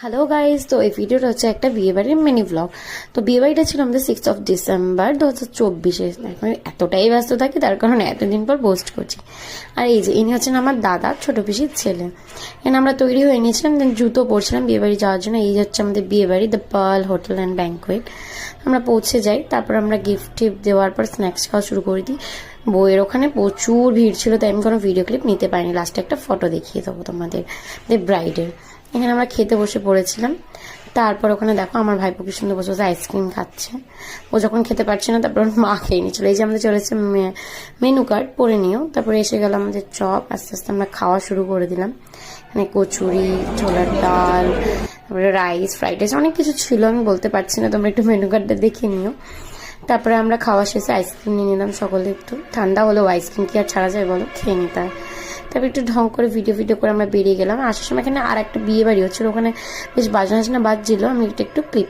Hello guys, তো এই ভিডিওটা হচ্ছে একটা বিয়েবাড়ির মিনি ব্লগ। তো বিয়েবাড়িটা ছিল আমাদের 6 ডিসেম্বর 2024-এ। এখন এতটাই ব্যস্ত থাকি, তার কারণে এতদিন পর পোস্ট করছি। আর এই যে ইনি হচ্ছেন আমার দাদা ছোট পিসির ছেলে। এখানে আমরা তৈরি হয়ে নিয়েছিলাম, দেন জুতো পরছিলাম বিয়েবাড়ি যাওয়ার জন্য। এই হচ্ছে আমাদের বিয়েবাড়ি, the Pearl hotel and banquet. আমরা পৌঁছে যাই, তারপর আমরা গিফট টিফট দেওয়ার পর স্ন্যাক্স খাওয়া শুরু করে দিই। বইয়ের ওখানে প্রচুর ভিড় ছিল, তাই আমি কোনো ভিডিও ক্লিপ নিতে পারিনি। লাস্টে একটা ফটো দেখিয়ে দেবো তোমাদের ব্রাইডের। এখানে আমরা খেতে বসে পড়েছিলাম। তারপর ওখানে দেখো আমার ভাইপো কি সুন্দর বসে বসে আইসক্রিম খাচ্ছে। ও যখন খেতে পারছে না, তারপর মা খেয়ে নিচ্ছিল। এই যে আমাদের চলেছে মেনু কার্ড, পরে নিও। তারপরে এসে গেল আমাদের চপ। আস্তে আস্তে আমরা খাওয়া শুরু করে দিলাম। এখানে কচুরি, ছোলার ডাল, তারপরে রাইস, ফ্রাইড রাইস, অনেক কিছু ছিল, আমি বলতে পারছি না, তোমরা একটু মেনু কার্ডটা দেখে নিও। তারপরে আমরা খাওয়া শেষে আইসক্রিম নিয়ে নিলাম সকলে। একটু ঠান্ডা হলেও আইসক্রিম কি আর ছাড়া যায় বলো, খেয়ে নিতে। তারপর একটু ঢং করে ভিডিও করে আমরা বেরিয়ে গেলাম। আসার সময় এখানে আর একটা বিয়ে বাড়ি হচ্ছিল, ওখানে বেশ বাজনা বাজছিল। আমি একটু ক্লিপ